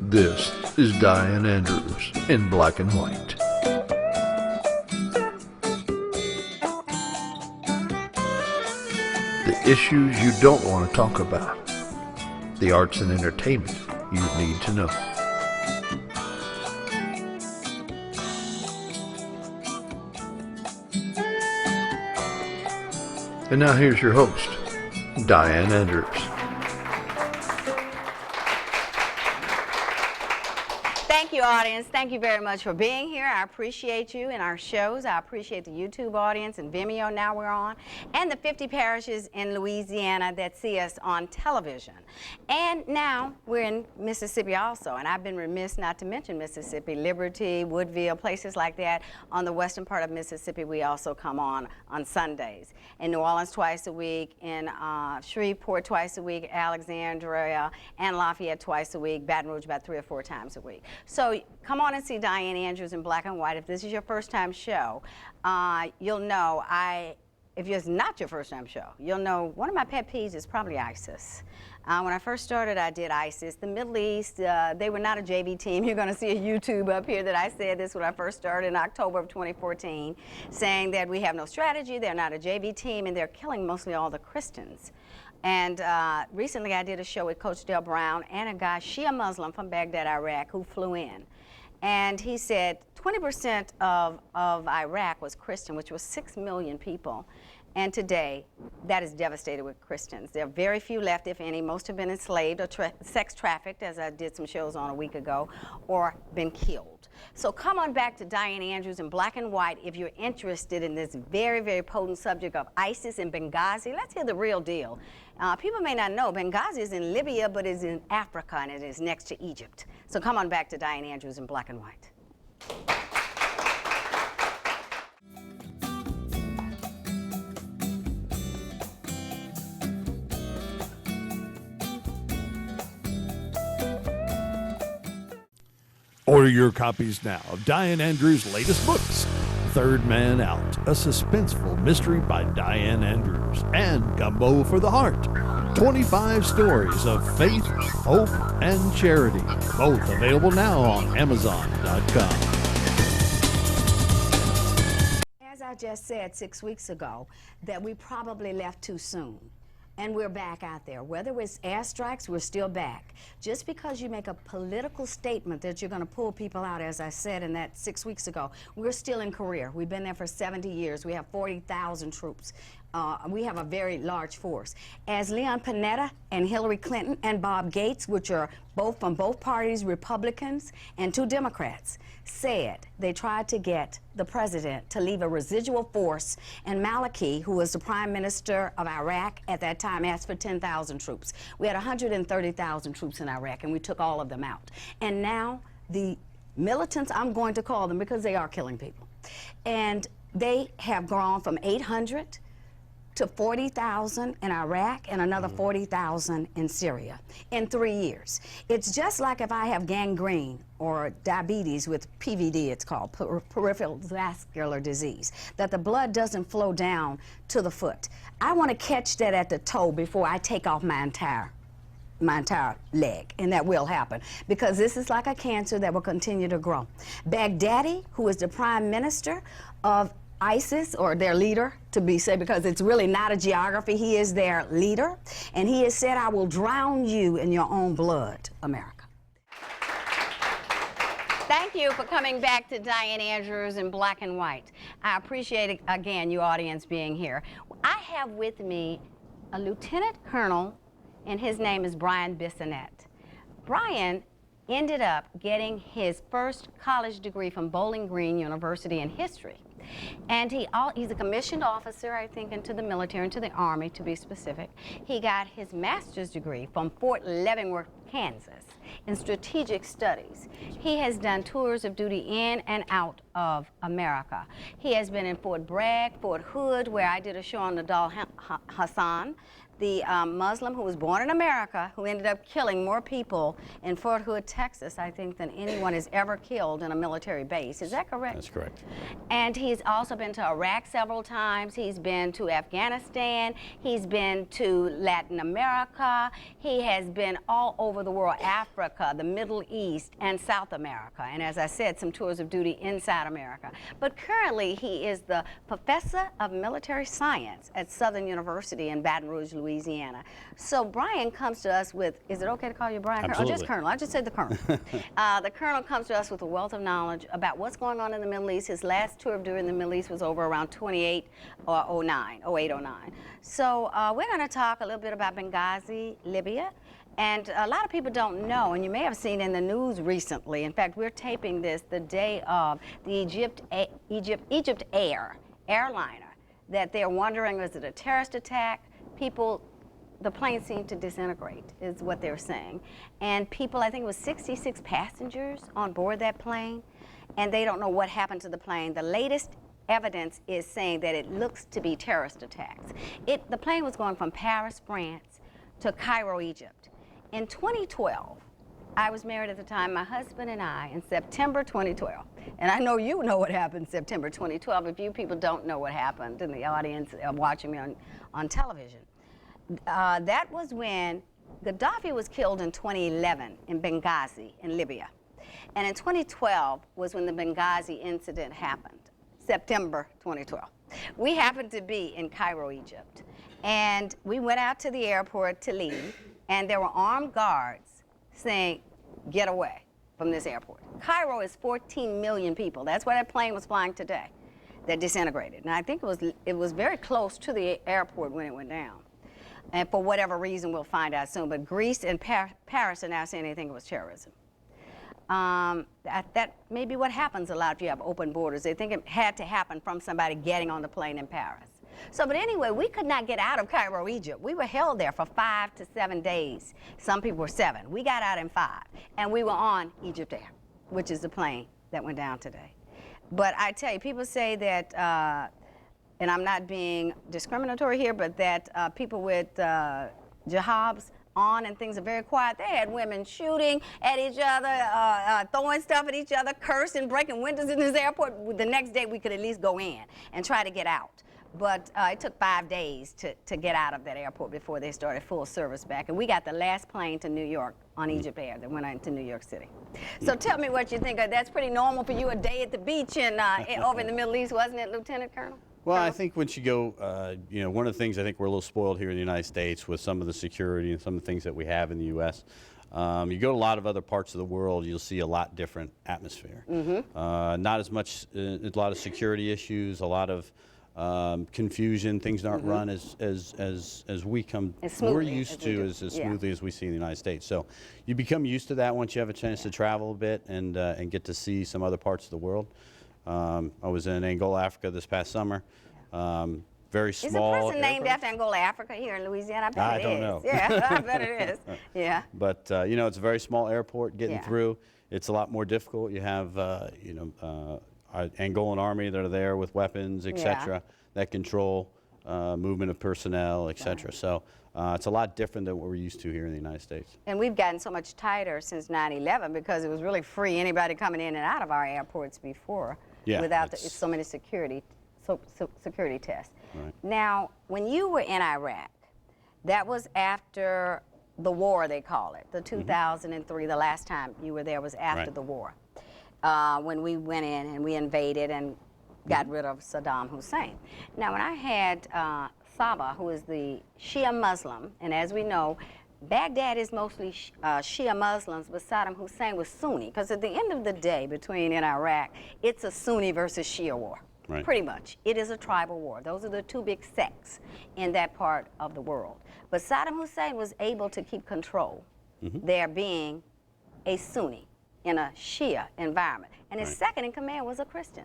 This is Dianne Andrews in Black and White. The issues you don't want to talk about. The arts and entertainment you need to know. And now here's your host, Dianne Andrews. Thank you, audience. Thank you very much for being here. I appreciate you in our shows. I appreciate the YouTube audience and Vimeo now we're on, and the 50 parishes in Louisiana that see us on television. And now we're in Mississippi also, and I've been remiss not to mention Mississippi, Liberty, Woodville, places like that. On the western part of Mississippi, we also come on Sundays. In New Orleans twice a week, in Shreveport twice a week, Alexandria and Lafayette twice a week, Baton Rouge about 3 or 4 times a week. So come on and see Dianne Andrews in Black and White. If this is your first time show, you'll know if it's not your first time show, you'll know one of my pet peeves is probably ISIS. When I first started, I did ISIS. The Middle East, they were not a JV team. You're going to see a YouTube up here that I said this when I first started in October of 2014, saying that we have no strategy, they're not a JV team, and they're killing mostly all the Christians. And recently I did a show with Coach Del Brown and a guy, Shia Muslim from Baghdad, Iraq, who flew in. And he said 20% of Iraq was Christian, which was 6 million people. And today, that is devastated with Christians. There are very few left, if any. Most have been enslaved or sex trafficked, as I did some shows on a week ago, or been killed. So come on back to Dianne Andrews in Black and White if you're interested in this very, very potent subject of ISIS and Benghazi. Let's hear the real deal. People may not know, Benghazi is in Libya, but is in Africa, and it is next to Egypt. So come on back to Dianne Andrews in Black and White. Order your copies now of Dianne Andrews' latest books, Third Man Out, a suspenseful mystery by Dianne Andrews, and Gumbo for the Heart, 25 stories of faith, hope, and charity, both available now on Amazon.com. As I just said 6 weeks ago, that we probably left too soon. And we're back out there. Whether it's airstrikes, we're still back. Just because you make a political statement that you're going to pull people out, as I said in that 6 weeks ago, we're still in Korea. We've been there for 70 years. We have 40,000 troops. We have a very large force. As Leon Panetta and Hillary Clinton and Bob Gates, which are both from both parties, Republicans and 2 Democrats, said they tried to get the president to leave a residual force, and Maliki, who was the prime minister of Iraq at that time, asked for 10,000 troops. We had 130,000 troops in Iraq, and we took all of them out. And now the militants, I'm going to call them because they are killing people, and they have grown from 800 to 40,000 in Iraq and another 40,000 in Syria in 3 years. It's just like if I have gangrene or diabetes with PVD, it's called, peripheral vascular disease, that the blood doesn't flow down to the foot. I want to catch that at the toe before I take off my entire leg, and that will happen because this is like a cancer that will continue to grow. Baghdadi, who is the prime minister of ISIS, or their leader, to be said, because it's really not a geography, he is their leader, and he has said, I will drown you in your own blood, America. Thank you for coming back to Dianne Andrews in Black and White. I appreciate, again, you audience being here. I have with me a lieutenant colonel, and his name is Brian Bissonette. Brian ended up getting his first college degree from Bowling Green University in history. And he's a commissioned officer, I think, into the military, into the Army, to be specific. He got his master's degree from Fort Leavenworth, Kansas, in strategic studies. He has done tours of duty in and out of America. He has been in Fort Bragg, Fort Hood, where I did a show on Nadal Hassan, the Muslim who was born in America, who ended up killing more people in Fort Hood, Texas, I think, than anyone has ever killed in a military base. Is that correct? That's correct. And he's also been to Iraq several times. He's been to Afghanistan. He's been to Latin America. He has been all over over the world, Africa, the Middle East, and South America. And as I said, some tours of duty inside America. But currently, he is the professor of military science at Southern University in Baton Rouge, Louisiana. So Brian comes to us with, is it okay to call you Brian? Absolutely. Or just Colonel? I just said the Colonel. The Colonel comes to us with a wealth of knowledge about what's going on in the Middle East. His last tour of duty in the Middle East was over around 08, 09. So we're going to talk a little bit about Benghazi, Libya. And a lot of people don't know, and you may have seen in the news recently, in fact, we're taping this the day of the Egypt Air airliner, that they're wondering, is it a terrorist attack? The plane seemed to disintegrate, is what they're saying. And people, I think it was 66 passengers on board that plane, and they don't know what happened to the plane. The latest evidence is saying that it looks to be terrorist attacks. The plane was going from Paris, France, to Cairo, Egypt. In 2012, I was married at the time, my husband and I, in September 2012. And I know you know what happened in September 2012. If you people don't know what happened in the audience watching me on television. That was when Gaddafi was killed in 2011 in Benghazi in Libya. And in 2012 was when the Benghazi incident happened, September 2012. We happened to be in Cairo, Egypt. And we went out to the airport to leave. And there were armed guards saying, get away from this airport. Cairo is 14 million people. That's where that plane was flying today that disintegrated. And I think it was very close to the airport when it went down. And for whatever reason, we'll find out soon. But Greece and Paris are now saying they think it was terrorism. That may be what happens a lot if you have open borders. They think it had to happen from somebody getting on the plane in Paris. So, but anyway, we could not get out of Cairo, Egypt. We were held there for 5 to 7 days. Some people were 7. We got out in 5. And we were on Egypt Air, which is the plane that went down today. But I tell you, people say that, and I'm not being discriminatory here, but that people with jihadis on and things are very quiet. They had women shooting at each other, throwing stuff at each other, cursing, breaking windows in this airport. The next day we could at least go in and try to get out. But it took 5 days to get out of that airport before they started full service back. And we got the last plane to New York on Egypt Air that went into New York City. So tell me what you think. That's pretty normal for you, a day at the beach over in the Middle East, wasn't it, Lieutenant Colonel? Well, I think once you go, one of the things I think we're a little spoiled here in the United States with some of the security and some of the things that we have in the U.S. You go to a lot of other parts of the world, you'll see a lot different atmosphere. Not as much, a lot of security issues, a lot of confusion. Things aren't run as we're used to as smoothly as we see in the United States. So you become used to that once you have a chance to travel a bit and get to see some other parts of the world. I was in Angola, Africa this past summer. Very small. Is a person named after Angola, Africa here in Louisiana? I don't know. Yeah, I bet it is. Yeah. But it's a very small airport. Getting through, it's a lot more difficult. You have Angolan army that are there with weapons, etc., that control movement of personnel, etc. So it's a lot different than what we're used to here in the United States. And we've gotten so much tighter since 9/11 because it was really free anybody coming in and out of our airports before without so many security tests. Right. Now, when you were in Iraq, that was after the war, they call it, the 2003, the last time you were there was after the war, when we went in and we invaded and got rid of Saddam Hussein. Now, when I had Saba, who is the Shia Muslim, and as we know, Baghdad is mostly Shia Muslims, but Saddam Hussein was Sunni, because at the end of the day, in Iraq, it's a Sunni versus Shia war. Right. Pretty much. It is a tribal war. Those are the two big sects in that part of the world. But Saddam Hussein was able to keep control, there being a Sunni in a Shia environment. And his second in command was a Christian.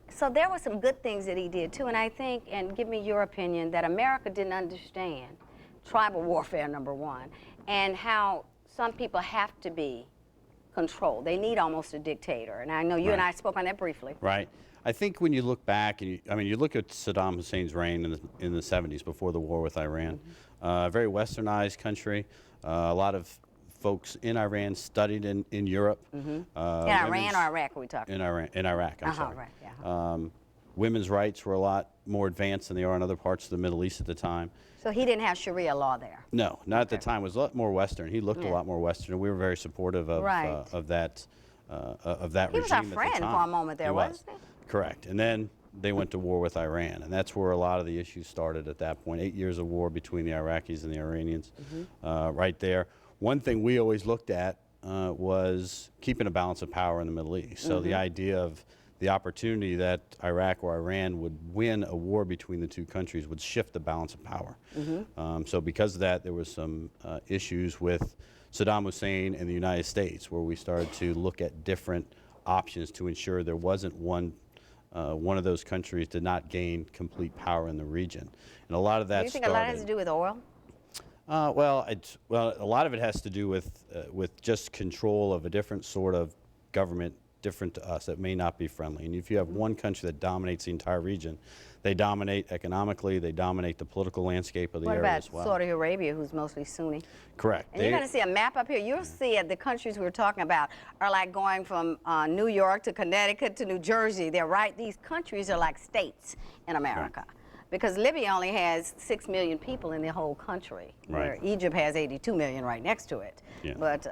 So there were some good things that he did too, and I think, and give me your opinion, that America didn't understand tribal warfare, number one, and how some people have to be controlled. They need almost a dictator, and I know you and I spoke on that briefly. Right. I think when you look back, and you look at Saddam Hussein's reign in the 70s before the war with Iran, a very westernized country, a lot of folks in Iran studied in Europe. In Iran or Iraq are we talking? In Iraq, I'm sorry. Right, yeah. Women's rights were a lot more advanced than they are in other parts of the Middle East at the time. So he didn't have Sharia law there? No, not at the time. It was a lot more Western. He looked a Yeah. lot more Western, and we were very supportive of, Right. of that regime He was our at the friend for time. a moment there, He was. wasn't he? Correct. And then they went to war with Iran, and that's where a lot of the issues started at that point. 8 years of war between the Iraqis and the Iranians right there. One thing we always looked at was keeping a balance of power in the Middle East. So the idea of the opportunity that Iraq or Iran would win a war between the two countries would shift the balance of power. So because of that, there was some issues with Saddam Hussein and the United States, where we started to look at different options to ensure there wasn't one of those countries did not gain complete power in the region. And a lot of that Do you think a lot has to do with oil? well, a lot of it has to do with just control of a different sort of government, different to us, that may not be friendly. And if you have one country that dominates the entire region, they dominate economically, they dominate the political landscape of the What area about as well. Saudi Arabia, who's mostly Sunni? Correct. And you're going to see a map up here. You'll see it, the countries we're talking about are like going from New York to Connecticut to New Jersey. They're right. These countries are like states in America. Because Libya only has 6 million people in the whole country, where Right. Egypt has 82 million right next to it. Yeah. But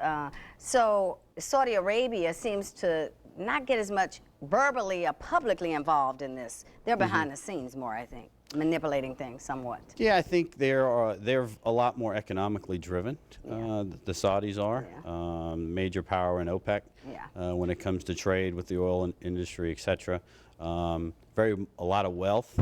so Saudi Arabia seems to not get as much verbally or publicly involved in this. They're behind the scenes more, I think, manipulating things somewhat. Yeah, I think they're a lot more economically driven. The Saudis are major power in OPEC when it comes to trade with the oil industry, etc. A lot of wealth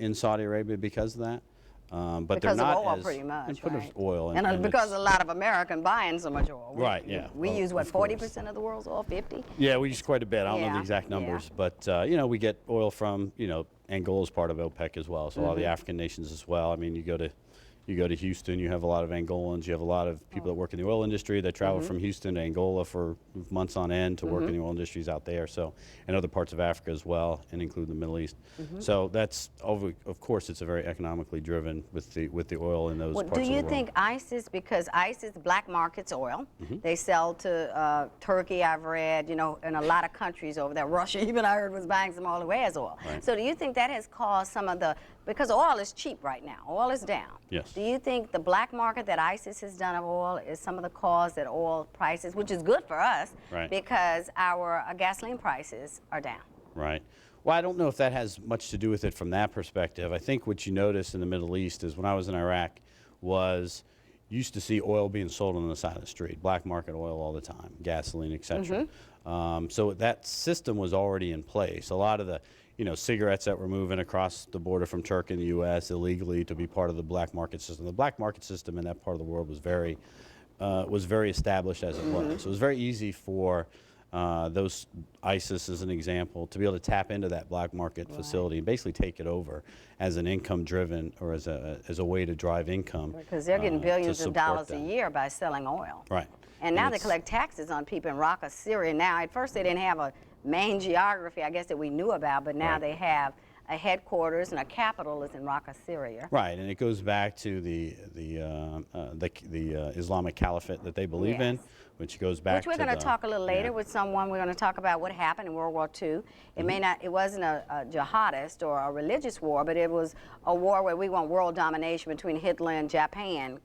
in Saudi Arabia because of that. But Because they're not of oil, as, pretty much, because right? of oil, And because it's- a lot of American buying so much oil. Right, yeah. We Well, use, what, of course. 40% of the world's oil, 50? Yeah, we use quite a bit. I don't know Yeah, the exact yeah. numbers, but you know, we get oil from, you know, Angola's part of OPEC as well, so a lot of the African nations as well. I mean, you go to Houston, you have a lot of Angolans, you have a lot of people that work in the oil industry that travel from Houston to Angola for months on end to work in the oil industries out there, so, and other parts of Africa as well, and include the Middle East. So that's, of course, it's a very economically driven with the oil in those Well, parts do of the you world. think ISIS, because ISIS black markets oil, they sell to Turkey, I've read, you know, and a lot of countries over there. Russia, even I heard, was buying some oil who has oil. Right. So do you think that has caused some of the, because oil is cheap right now, oil is down. Yes. Do you think the black market that ISIS has done of oil is some of the cause that oil prices, which is good for us, Right. because our gasoline prices are down? Right. Well, I don't know if that has much to do with it from that perspective. I think what you notice in the Middle East is when I was in Iraq was you used to see oil being sold on the side of the street, black market oil all the time, gasoline, etc. So that system was already in place. A lot of the, you know, cigarettes that were moving across the border from Turkey and the U.S. illegally to be part of the black market system. The black market system in that part of the world was very established as it was. So it was very easy for those ISIS, as an example, to be able to tap into that black market facility and basically take it over as an income-driven or as a way to drive income. Because they're getting to billions of support dollars a them. year by selling oil. Right. And now they it's- collect taxes on people in Raqqa, Syria. Now, at first they didn't have a main geography, I guess, that we knew about, but now Right. they have a headquarters and a capital is in Raqqa, Syria. Right, and it goes back to the Islamic Caliphate that they believe in, Yes. which goes back Which we're to going to talk a little later yeah. with someone. We're going to talk about what happened in World War II. It may not, it wasn't a jihadist or a religious war, but it was a war where we want world domination between Hitler and Japan,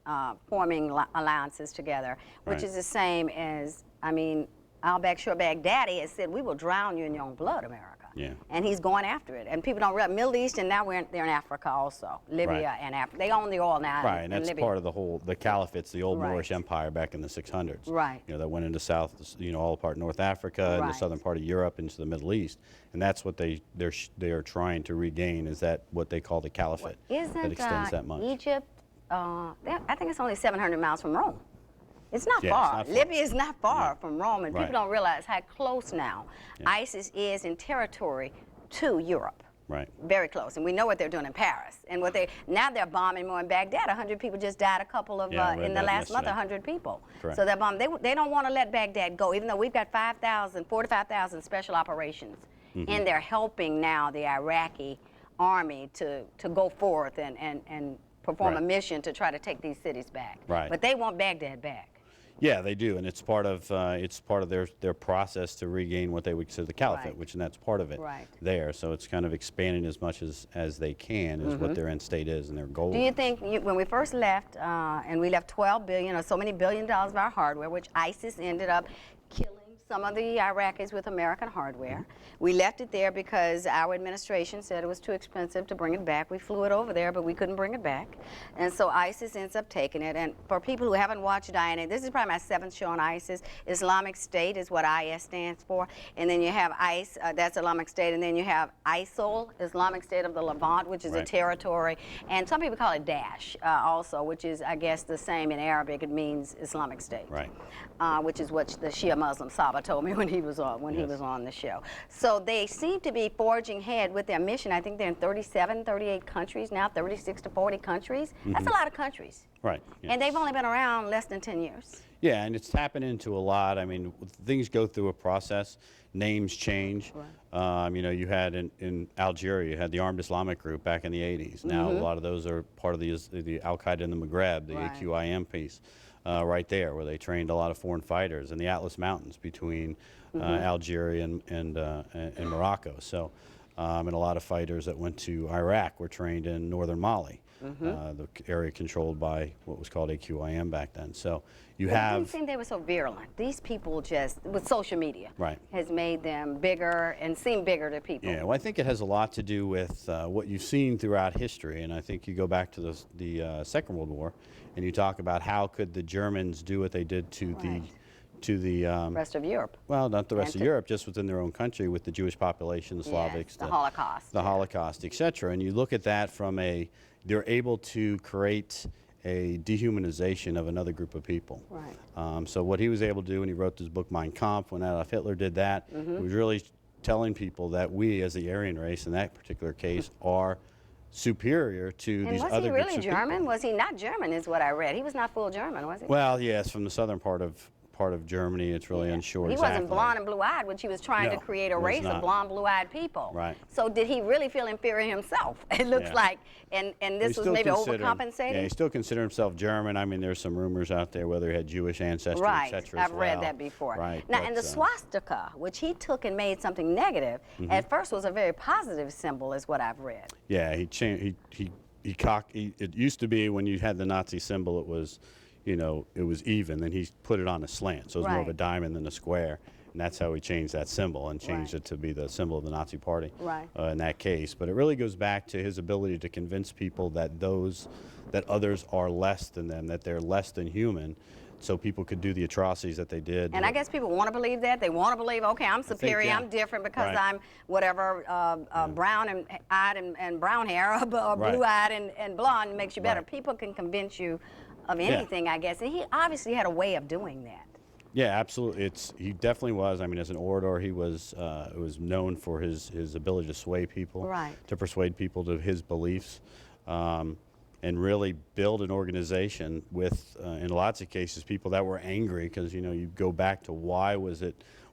forming alliances together, which Right. is the same as, I mean, al-Baghdadi Baghdadi has said, we will drown you in your own blood, America. Yeah. And he's going after it. And people don't realize, Middle East, and now they're in Africa also, Libya Right. and Africa. They own the oil now Right, in and that's Libya. part of the Caliphates, the old Right. Moorish Empire back in the 600s. Right. You know, that went into all part of North Africa and Right. the southern part of Europe into the Middle East, and that's what they are trying to regain. Is that what they call the Caliphate? Isn't that extends that much. Egypt, I think it's only 700 miles from Rome. It's not Yeah, it's far. not far. Libya is not far Yeah. from Rome, and Right. people don't realize how close now ISIS is in territory to Europe. Right. Very close, and we know what they're doing in Paris. And now they're bombing more in Baghdad. 100 people just died. A couple of Yeah, I read in the that last month. yesterday. 100 people. Correct. So they're bombing. They don't want to let Baghdad go, even though we've got 45,000 special operations in there helping now the Iraqi army to go forth and perform a Right. mission to try to take these cities back. Right. But they want Baghdad back. Yeah, they do, and it's part of their process to regain what they would consider the caliphate, Right. and that's part of it Right. there. So it's kind of expanding as much as they can is what their end state is and their goal. Do you is. think when we first left, and we left 12 billion or so many $billion of our hardware, which ISIS ended up killing some of the Iraqis with American hardware. We left it there because our administration said it was too expensive to bring it back. We flew it over there, but we couldn't bring it back. And so ISIS ends up taking it. And for people who haven't watched Dianne, this is probably my 7th show on ISIS. Islamic State is what IS stands for. And then you have ICE, that's Islamic State. And then you have ISIL, Islamic State of the Levant, which is a Right. territory. And some people call it Daesh also, which is, I guess, the same in Arabic. It means Islamic State. Right. Which is what the Shia Muslim Saba told me when he was on the show. So they seem to be forging ahead with their mission. I think they're in 37, 38 countries now, 36 to 40 countries. That's a lot of countries. Right. And they've only been around less than 10 years. Yeah, and it's tapping into a lot. I mean, things go through a process. Names change. You know, you had in Algeria, you had the Armed Islamic Group back in the 80s. Now a lot of those are part of the Al-Qaeda in the Maghreb, the Right. AQIM piece, right there, where they trained a lot of foreign fighters in the Atlas Mountains between Algeria and Morocco. So, and a lot of fighters that went to Iraq were trained in northern Mali, the area controlled by what was called AQIM back then. So you It didn't have, seem they were so virulent. These people just, with social media, Right. has made them bigger and seem bigger to people. yeah, well, I think it has a lot to do with what you've seen throughout history, and I think you go back to the Second World War, and you talk about how could the Germans do what they did to the Rest of Europe. well, not the rest of to- Europe, just within their own country with the Jewish population, the Slavics, Yes, the Holocaust. the Holocaust, etc. And you look at that from they're able to create a dehumanization of another group of people. Right. So what he was able to do when he wrote this book, Mein Kampf, when Adolf Hitler did that, he was really telling people that we, as the Aryan race in that particular case, are superior to And these was other he groups really of people. German? Was he not German is what I read. He was not full German, was he? Well, yes, from the southern part of Germany. It's really unsure He exactly. wasn't blonde and blue-eyed, which he was trying to No, create a he was race not. of blonde, blue-eyed people. Right. So did he really feel inferior himself? It looks Yeah. like, and this was maybe overcompensating? Yeah, he still considered himself German. I mean, there's some rumors out there whether he had Jewish ancestry, Right, et cetera, I've as read well. that before. Right. Now, but, and the swastika, which he took and made something negative, at first was a very positive symbol, is what I've read. Yeah, he changed. It used to be when you had the Nazi symbol, it was, you know, it was even. Then he put it on a slant, so it was more of a Right. diamond than a square. And that's how he changed that symbol and changed Right. it to be the symbol of the Nazi Party Right. in that case. But it really goes back to his ability to convince people that others are less than them, that they're less than human, so people could do the atrocities that they did. And I guess people want to believe that. They want to believe, okay, I'm superior, yeah. I'm different because Right. I'm whatever, brown-eyed and brown hair, or Right. blue-eyed and blonde makes you better. Right. People can convince you of anything, I guess. And he obviously had a way of doing that. Yeah, absolutely. He definitely was. I mean, as an orator, he was known for his ability to sway people, Right. to persuade people to his beliefs, and really build an organization with, in lots of cases, people that were angry because you go back to why were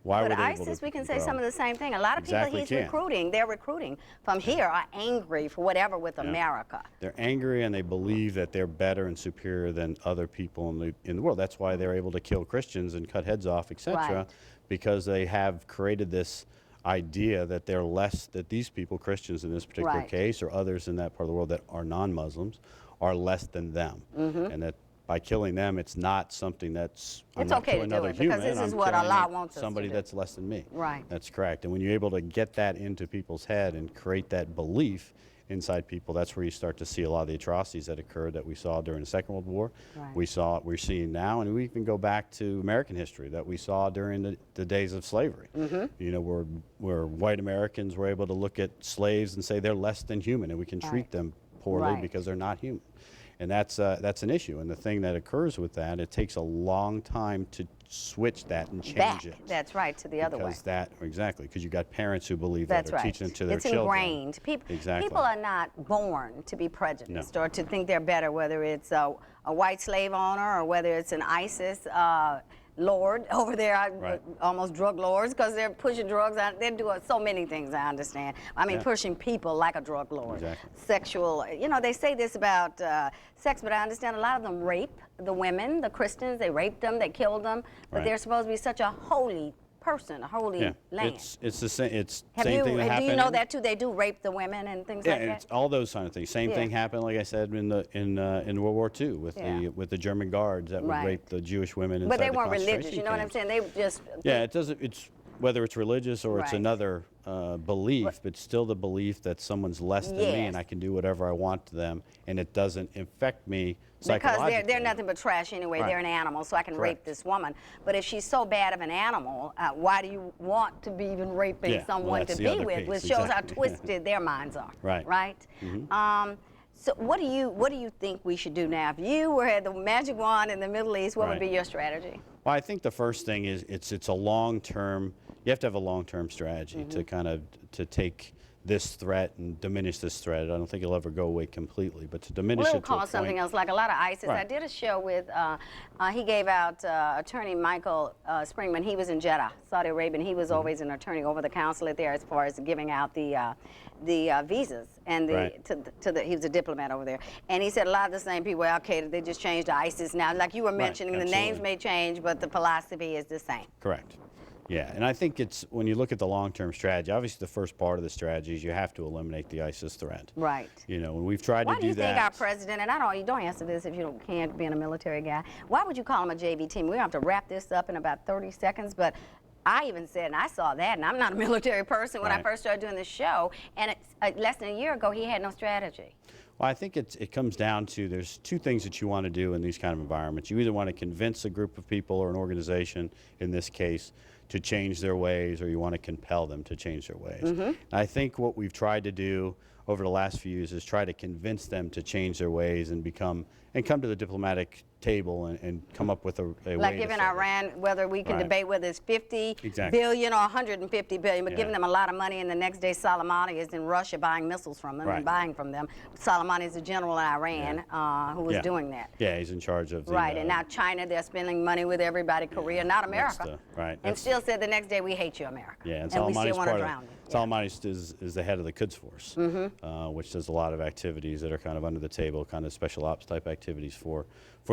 But they able ISIS, to we can say grow? some of the same thing. A lot of Exactly people he's can. recruiting, they're recruiting from here, are angry for whatever with America. They're angry and they believe that they're better and superior than other people in the world. That's why they're able to kill Christians and cut heads off, etc. Right. Because they have created this idea that they're less, that these people, Christians in this particular Right. case, or others in that part of the world that are non-Muslims, are less than them, and that by killing them, it's not something that's I'm It's not okay to killing do another it, because human. this is I'm what killing Allah wants us to somebody do. that's less than me. Right. That's correct. And when you're able to get that into people's head and create that belief inside people, that's where you start to see a lot of the atrocities that occurred that we saw during the Second World War. Right. We're seeing now, and we even go back to American history that we saw during the days of slavery. You know, where white Americans were able to look at slaves and say they're less than human, and we can treat Right. them poorly Right. because they're not human. And that's an issue. And the thing that occurs with that, it takes a long time to switch that and change Back, it. that's right, to the other way. Because you got parents who believe That's that or right. teaching it to their it's children. ingrained. Exactly. People are not born to be prejudiced No. or to think they're better, whether it's a white slave owner or whether it's an ISIS lord over there, Right. almost drug lords, because they're pushing drugs out. They're doing so many things, I understand. I mean, Yeah. pushing people like a drug lord. Exactly. Sexual, you know, they say this about sex, but I understand a lot of them rape the women, the Christians. They raped them, they killed them, but Right. they're supposed to be such a holy person, a holy Yeah, land. it's the same. It's Have same you, thing that do happened. you know that too? They do rape the women and things Yeah, like and that? it's all those kind of things. Same Yeah. thing happened, like I said, in World War II with Yeah. the German guards that would Right. rape the Jewish women inside But they the weren't religious, concentration you know what I'm camps. saying? They were just... Yeah, it doesn't. It's whether it's religious or it's Right. another belief, but still the belief that someone's less than me Yes. and I can do whatever I want to them, and it doesn't affect me Because psychologically. they're nothing but trash anyway. Right. They're an animal, so I can rape Correct. this woman. But if she's so bad of an animal, why do you want to be even raping Yeah, well, someone that's to the be other with? piece, Which shows exactly. how twisted their minds are. Right. Right. So what do you think we should do now? If you were at the magic wand in the Middle East, what would Right. be your strategy? Well, I think the first thing is it's a long-term. You have to have a long-term strategy to kind of to take this threat and diminish this threat. I don't think it'll ever go away completely, but to diminish We'll it to a call something point. else, like a lot of ISIS. I Right. did a show with, he gave out attorney Michael Springman. He was in Jeddah, Saudi Arabia, and he was always an attorney over the consulate there as far as giving out the visas. And Right. he was a diplomat over there. And he said a lot of the same people, Al-Qaeda, they just changed to ISIS now. Like you were mentioning, the names absolutely. may change, but the philosophy is the same. Correct. Yeah, and I think it's when you look at the long-term strategy. Obviously, the first part of the strategy is you have to eliminate the ISIS threat. Right. You know, when we've tried Why to do you do think that. our president, and you don't answer this if you can't, being a military guy, why would you call him a JV team? We have to wrap this up in about 30 seconds, but I even said, and I saw that, and I'm not a military person when I Right. first started doing this show, and less than a year ago, he had no strategy. Well, I think it comes down to there's two things that you want to do in these kind of environments. You either want to convince a group of people or an organization, in this case, to change their ways, or you want to compel them to change their ways. And I think what we've tried to do over the last few years is try to convince them to change their ways and come to the diplomatic table and come up with a way Like to giving solve it. Iran, whether we can Right. debate whether it's 50 Exactly. billion or 150 billion, but Yeah. giving them a lot of money, and the next day Soleimani is in Russia buying missiles from them and Right. buying from them. Soleimani is the general in Iran who was Yeah. doing that. Yeah, he's in charge of the Right, and now China, they're spending money with everybody, Korea, not America. right, And that's- still said the next day, we hate you, America. Yeah, and we still Soleimani's want to part drown of you. Yeah. Soleimani is the head of the Quds Force, which does a lot of activities that are kind of under the table, kind of special ops type activities for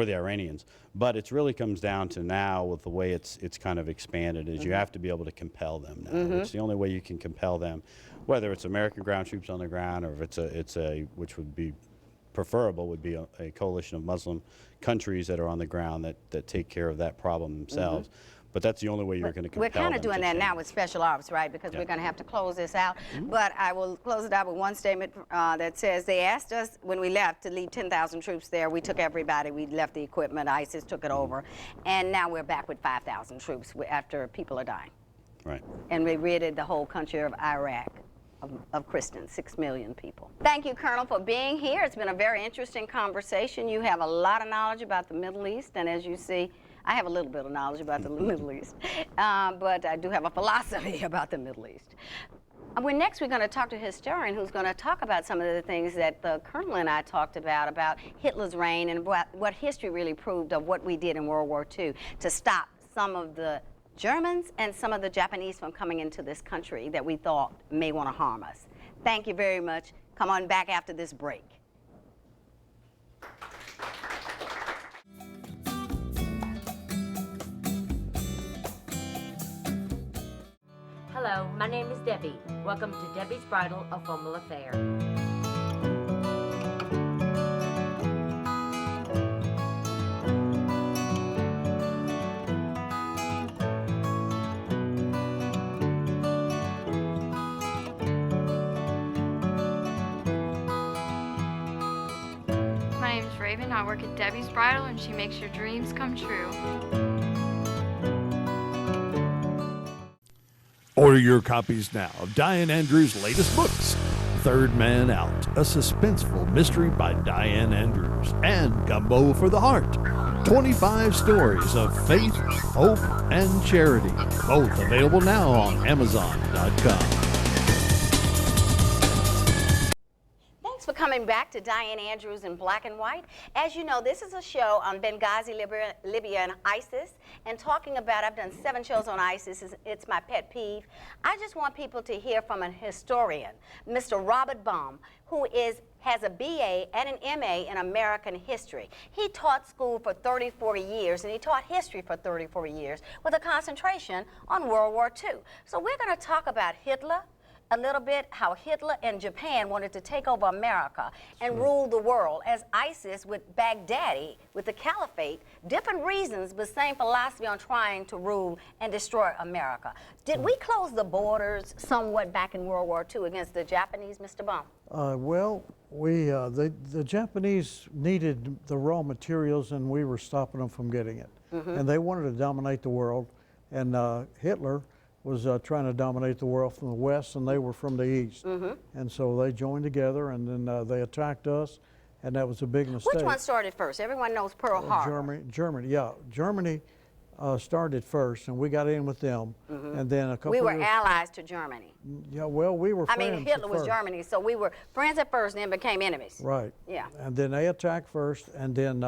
the Iranians. But it really comes down to now with the way it's kind of expanded is you have to be able to compel them now. It's the only way you can compel them, whether it's American ground troops on the ground or if it's a which would be preferable would be a coalition of Muslim countries that are on the ground that take care of that problem themselves. But that's the only way you're going to compel We're kind them of doing to that now change. with special ops, right? Because we're going to have to close this out. But I will close it out with one statement that says they asked us when we left to leave 10,000 troops there. We took everybody. We left the equipment. ISIS took it over. And now we're back with 5,000 troops after people are dying. Right. And we ridded the whole country of Iraq of Christians, 6 million people. Thank you, Colonel, for being here. It's been a very interesting conversation. You have a lot of knowledge about the Middle East, and as you see, I have a little bit of knowledge about the Middle East, but I do have a philosophy about the Middle East. Next we're going to talk to a historian who's going to talk about some of the things that the Colonel and I talked about Hitler's reign and what history really proved of what we did in World War II to stop some of the Germans and some of the Japanese from coming into this country that we thought may want to harm us. Thank you very much. Come on back after this break. Hello, my name is Debbie. Welcome to Debbie's Bridal, a Formal Affair. My name's Raven. I work at Debbie's Bridal, and she makes your dreams come true. Order your copies now of Dianne Andrews' latest books, Third Man Out, a suspenseful mystery by Dianne Andrews, and Gumbo for the Heart, 25 stories of faith, hope, and charity, both available now on Amazon.com. Thanks for coming Coming back to Dianne Andrews in Black and White. As you know, this is a show on Benghazi, Libya, and ISIS. And talking about, I've done 7 shows on ISIS. It's my pet peeve. I just want people to hear from a historian, Mr. Robert Baum, who has a BA and an MA in American history. He taught school for 34 years, and he taught history for 34 years with a concentration on World War II. So we're going to talk about Hitler a little bit, how Hitler and Japan wanted to take over America and rule the world, as ISIS with Baghdadi, with the caliphate, different reasons, but same philosophy on trying to rule and destroy America. Did we close the borders somewhat back in World War II against the Japanese, Mr. Baum? Well, the Japanese needed the raw materials, and we were stopping them from getting it. And they wanted to dominate the world, and Hitler was trying to dominate the world from the west, and they were from the east. And so they joined together, and then they attacked us, and that was a big mistake. Which one started first? Everyone knows Pearl Harbor. Germany started first, and we got in with them. And then a couple We were years, allies to Germany. Yeah, well, we were friends. I mean, Hitler was first. Germany, so we were friends at first and then became enemies. Right. Yeah. And then they attacked first, and then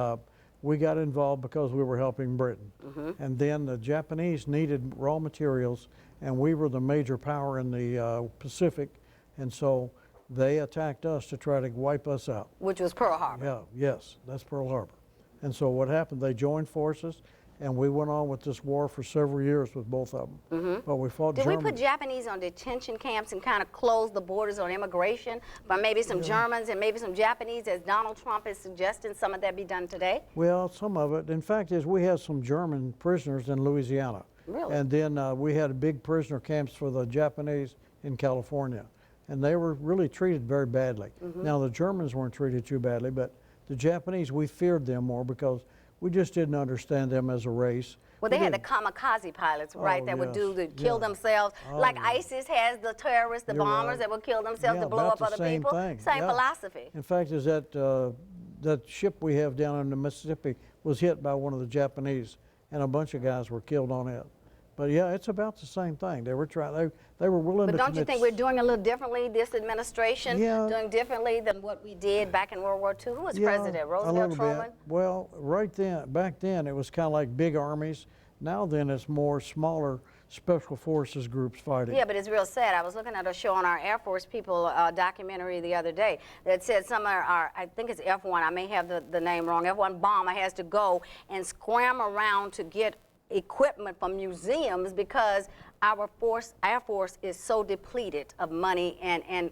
we got involved because we were helping Britain. And then the Japanese needed raw materials, and we were the major power in the Pacific, and so they attacked us to try to wipe us out. Which was Pearl Harbor. Yeah, yes, that's Pearl Harbor. And so what happened, they joined forces, and we went on with this war for several years with both of them. But we fought Did Germany. we put Japanese on detention camps and kind of close the borders on immigration by maybe some Germans and maybe some Japanese, as Donald Trump is suggesting some of that be done today? Well, some of it. In fact, we had some German prisoners in Louisiana. Really? And then we had big prisoner camps for the Japanese in California. And they were really treated very badly. Now, the Germans weren't treated too badly, but the Japanese, we feared them more because we just didn't understand them as a race. Well, they had the kamikaze pilots, right, that would kill themselves. Oh, like yeah. ISIS has the terrorists, the You're bombers right. that will kill themselves to blow about up the other same people. thing. Same Yeah. philosophy. In fact, is that ship we have down in the Mississippi was hit by one of the Japanese, and a bunch of guys were killed on it. But yeah, it's about the same thing. They were trying. They were willing But to. don't you think we're doing a little differently, this administration, Yeah. doing differently than what we did back in World War II? Who was president? a Roosevelt, little Truman? bit. Well, back then, it was kind of like big armies. Now then, it's more smaller special forces groups fighting. Yeah, but it's real sad. I was looking at a show on our Air Force people documentary the other day that said some of our, I think it's F1, I may have the name wrong, F1 bomber has to go and scram around to get equipment from museums because our Air Force is so depleted of money and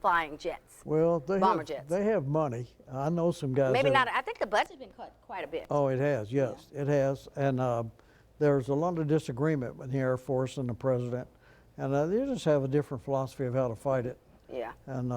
flying jets. Well, Bomber jets. they have money. I know some guys. Maybe that not. I think the budget's been cut quite a bit. Oh, it has, yes, it has. And there's a lot of disagreement with the Air Force and the president. And they just have a different philosophy of how to fight it. Yeah. And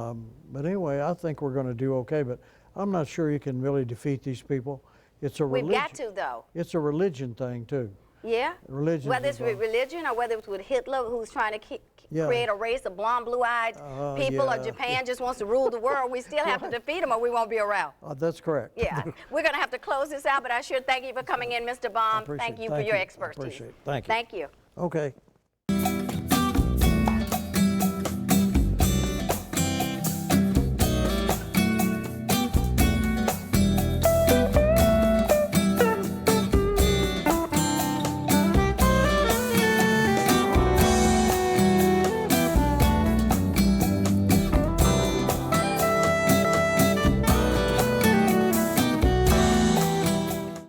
but anyway, I think we're going to do okay. But I'm not sure you can really defeat these people. It's a religion. We've got to, though. It's a religion thing, too. Yeah? Religion. Whether it's with religion or whether it's with Hitler, who's trying to create a race of blonde, blue-eyed people, or Japan just wants to rule the world, we still have to defeat them or we won't be around. That's correct. Yeah. We're going to have to close this out, but I sure thank you for coming in, Mr. Baum. Thank you for your expertise. I appreciate it. Thank you. Thank you. Okay.